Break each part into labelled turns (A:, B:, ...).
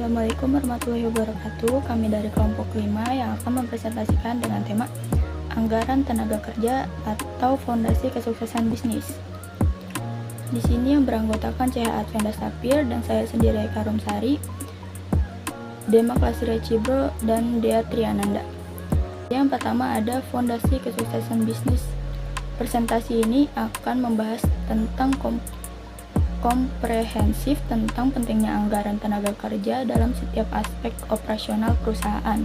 A: Assalamualaikum warahmatullahi wabarakatuh. Kami dari kelompok 5 yang akan mempresentasikan dengan tema Anggaran Tenaga Kerja atau Fondasi Kesuksesan Bisnis. Di sini yang beranggotakan CH Advenda Sapir dan saya sendiri Eka Rumsari, Dema Klasira Cibro, dan Dea Triananda. Yang pertama ada Fondasi Kesuksesan Bisnis. Presentasi ini akan membahas tentang komprehensif tentang pentingnya anggaran tenaga kerja dalam setiap aspek operasional perusahaan.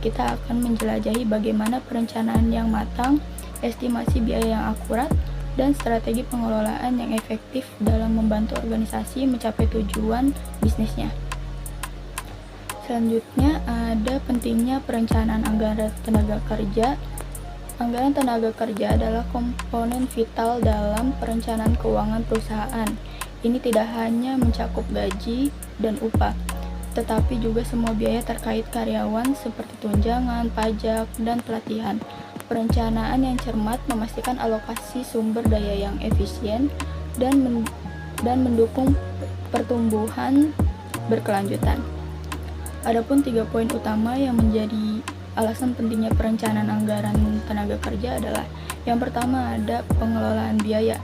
A: Kita akan menjelajahi bagaimana perencanaan yang matang, estimasi biaya yang akurat, dan strategi pengelolaan yang efektif dalam membantu organisasi mencapai tujuan bisnisnya. Selanjutnya ada pentingnya perencanaan anggaran tenaga kerja. Anggaran tenaga kerja adalah komponen vital dalam perencanaan keuangan perusahaan. Ini tidak hanya mencakup gaji dan upah, tetapi juga semua biaya terkait karyawan seperti tunjangan, pajak, dan pelatihan. Perencanaan yang cermat memastikan alokasi sumber daya yang efisien dan mendukung pertumbuhan berkelanjutan. Adapun 3 poin utama yang menjadi alasan pentingnya perencanaan anggaran tenaga kerja adalah: yang pertama ada pengelolaan biaya.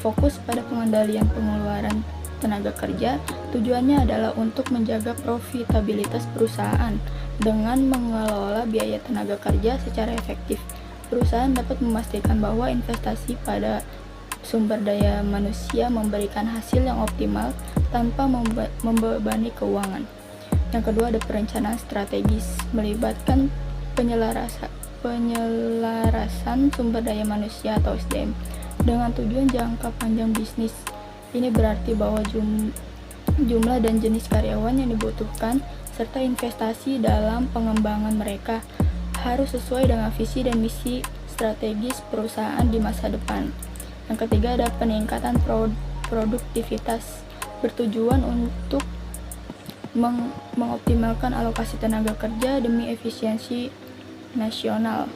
A: Fokus pada pengendalian pengeluaran tenaga kerja. Tujuannya adalah untuk menjaga profitabilitas perusahaan. Dengan mengelola biaya tenaga kerja secara efektif, perusahaan dapat memastikan bahwa investasi pada sumber daya manusia memberikan hasil yang optimal tanpa membebani keuangan. Yang kedua ada perencanaan strategis, melibatkan penyelarasan sumber daya manusia atau SDM dengan tujuan jangka panjang bisnis. Ini berarti bahwa jumlah dan jenis karyawan yang dibutuhkan serta investasi dalam pengembangan mereka harus sesuai dengan visi dan misi strategis perusahaan di masa depan. Yang ketiga ada peningkatan produktivitas, bertujuan untuk mengoptimalkan alokasi tenaga kerja demi efisiensi nasional.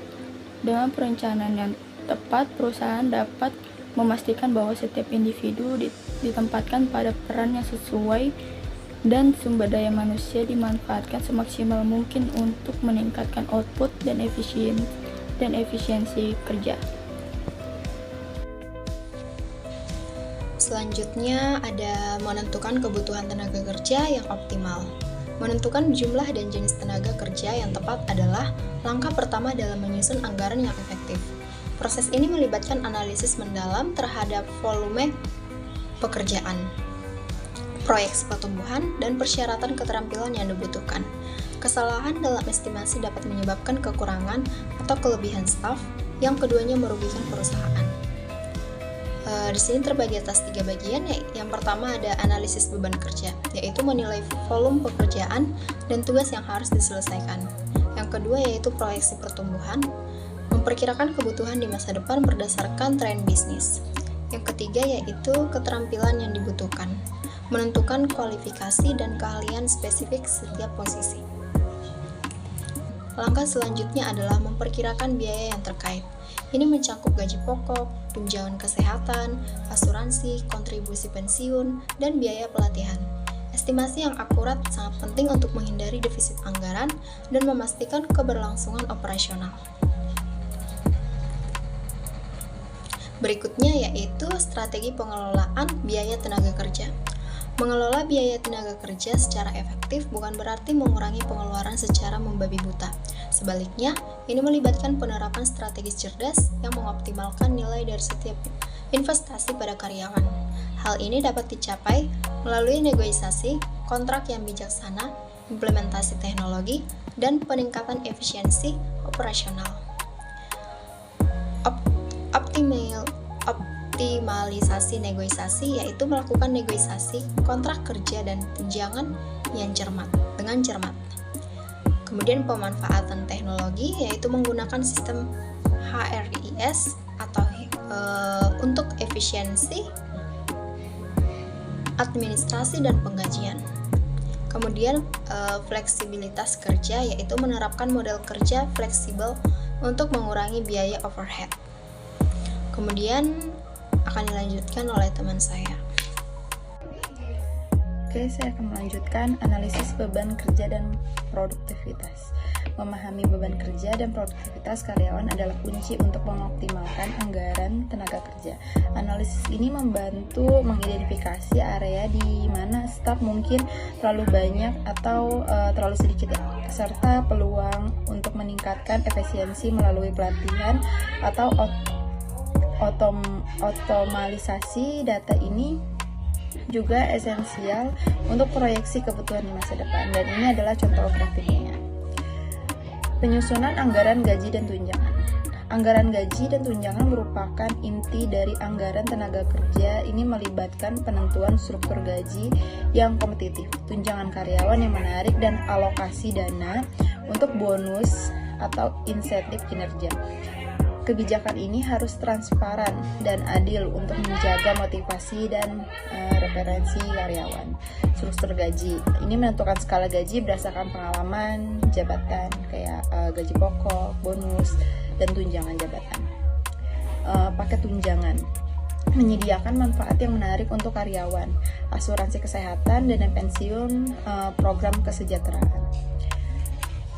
A: Dengan perencanaan yang tepat, perusahaan dapat memastikan bahwa setiap individu ditempatkan pada peran yang sesuai dan sumber daya manusia dimanfaatkan semaksimal mungkin untuk meningkatkan output dan efisiensi kerja.
B: Selanjutnya ada menentukan kebutuhan tenaga kerja yang optimal. Menentukan jumlah dan jenis tenaga kerja yang tepat adalah langkah pertama dalam menyusun anggaran yang efektif. Proses ini melibatkan analisis mendalam terhadap volume pekerjaan, proyeksi pertumbuhan, dan persyaratan keterampilan yang dibutuhkan. Kesalahan dalam estimasi dapat menyebabkan kekurangan atau kelebihan staf yang keduanya merugikan perusahaan. Di sini terbagi atas 3 bagian. Yang pertama ada analisis beban kerja, yaitu menilai volume pekerjaan dan tugas yang harus diselesaikan. Yang kedua yaitu proyeksi pertumbuhan, memperkirakan kebutuhan di masa depan berdasarkan tren bisnis. Yang ketiga yaitu keterampilan yang dibutuhkan, menentukan kualifikasi dan keahlian spesifik setiap posisi. Langkah selanjutnya adalah memperkirakan biaya yang terkait. Ini mencakup gaji pokok, tunjangan kesehatan, asuransi, kontribusi pensiun, dan biaya pelatihan. Estimasi yang akurat sangat penting untuk menghindari defisit anggaran dan memastikan keberlangsungan operasional. Berikutnya yaitu strategi pengelolaan biaya tenaga kerja. Mengelola biaya tenaga kerja secara efektif bukan berarti mengurangi pengeluaran secara membabi buta. Sebaliknya, ini melibatkan penerapan strategis cerdas yang mengoptimalkan nilai dari setiap investasi pada karyawan. Hal ini dapat dicapai melalui negosiasi, kontrak yang bijaksana, implementasi teknologi, dan peningkatan efisiensi operasional. Optimalisasi negosiasi yaitu melakukan negosiasi kontrak kerja dan tunjangan yang dengan cermat. Kemudian pemanfaatan teknologi yaitu menggunakan sistem HRIS atau untuk efisiensi administrasi dan penggajian. Kemudian fleksibilitas kerja yaitu menerapkan model kerja fleksibel untuk mengurangi biaya overhead. Kemudian akan dilanjutkan oleh teman saya.
C: Oke, saya akan melanjutkan analisis beban kerja dan produktivitas. Memahami beban kerja dan produktivitas karyawan adalah kunci untuk mengoptimalkan anggaran tenaga kerja. Analisis ini membantu mengidentifikasi area di mana staf mungkin terlalu banyak atau terlalu sedikit, serta peluang untuk meningkatkan efisiensi melalui pelatihan atau otomatisasi data. Ini juga esensial untuk proyeksi kebutuhan di masa depan, dan ini adalah contoh grafiknya. Penyusunan anggaran gaji dan tunjangan. Anggaran gaji dan tunjangan merupakan inti dari anggaran tenaga kerja. Ini melibatkan penentuan struktur gaji yang kompetitif, tunjangan karyawan yang menarik, dan alokasi dana untuk bonus atau insentif kinerja. Kebijakan ini harus transparan dan adil untuk menjaga motivasi dan referensi karyawan. Struktur gaji ini menentukan skala gaji berdasarkan pengalaman jabatan, kayak gaji pokok, bonus, dan tunjangan jabatan. Paket tunjangan menyediakan manfaat yang menarik untuk karyawan, asuransi kesehatan, dana pensiun, program kesejahteraan.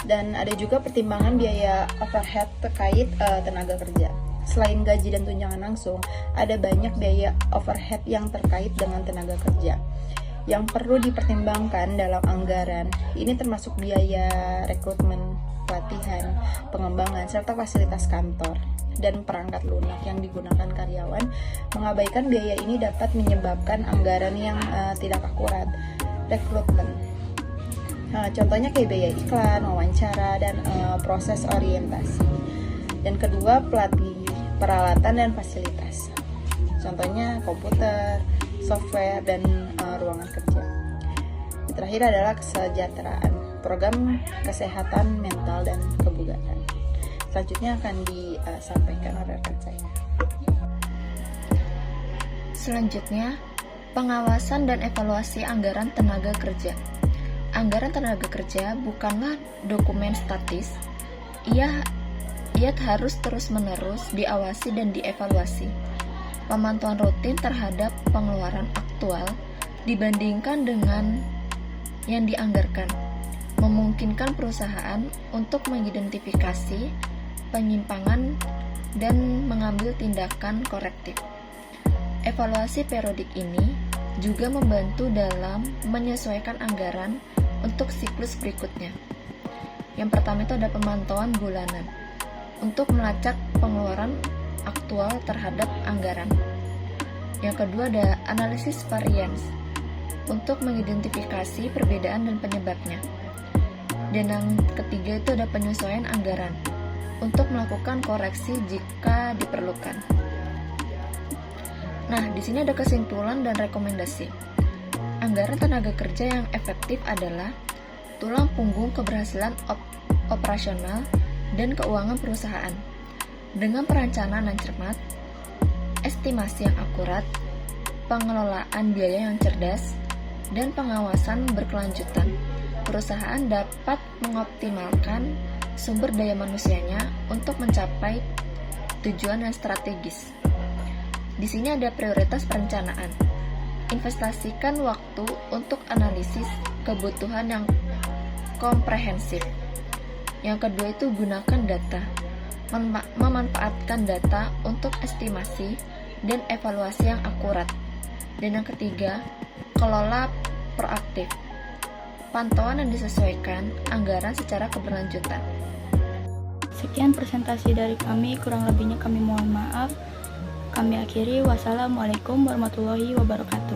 C: Dan ada juga pertimbangan biaya overhead terkait tenaga kerja. Selain gaji dan tunjangan langsung, ada banyak biaya overhead yang terkait dengan tenaga kerja yang perlu dipertimbangkan dalam anggaran. Ini termasuk biaya rekrutmen, pelatihan, pengembangan, serta fasilitas kantor dan perangkat lunak yang digunakan karyawan. Mengabaikan biaya ini dapat menyebabkan anggaran yang tidak akurat. Rekrutmen, contohnya kayak biaya iklan, wawancara, dan proses orientasi. Dan kedua, pelatih, peralatan dan fasilitas. Contohnya komputer, software, dan ruangan kerja. Yang terakhir adalah kesejahteraan, program kesehatan mental dan kebugaran. Selanjutnya akan disampaikan oleh rekan saya.
D: Selanjutnya, pengawasan dan evaluasi anggaran tenaga kerja. Anggaran tenaga kerja bukanlah dokumen statis. Ia harus terus-menerus diawasi dan dievaluasi. Pemantauan rutin terhadap pengeluaran aktual dibandingkan dengan yang dianggarkan, memungkinkan perusahaan untuk mengidentifikasi penyimpangan dan mengambil tindakan korektif. Evaluasi periodik ini juga membantu dalam menyesuaikan anggaran untuk siklus berikutnya. Yang pertama itu ada pemantauan bulanan untuk melacak pengeluaran aktual terhadap anggaran. Yang kedua ada analisis varians untuk mengidentifikasi perbedaan dan penyebabnya. Dan yang ketiga itu ada penyesuaian anggaran untuk melakukan koreksi jika diperlukan. Nah, di sini ada kesimpulan dan rekomendasi. Anggaran tenaga kerja yang efektif adalah tulang punggung keberhasilan operasional dan keuangan perusahaan. Dengan perencanaan yang cermat, estimasi yang akurat, pengelolaan biaya yang cerdas, dan pengawasan berkelanjutan, perusahaan dapat mengoptimalkan sumber daya manusianya untuk mencapai tujuan yang strategis. Di sini ada prioritas perencanaan. Investasikan waktu untuk analisis kebutuhan yang komprehensif. Yang kedua itu gunakan data. Memanfaatkan data untuk estimasi dan evaluasi yang akurat. Dan yang ketiga, kelola proaktif. Pantauan yang disesuaikan anggaran secara keberlanjutan.
A: Sekian presentasi dari kami, kurang lebihnya kami mohon maaf. Kami akhiri, wassalamualaikum warahmatullahi wabarakatuh.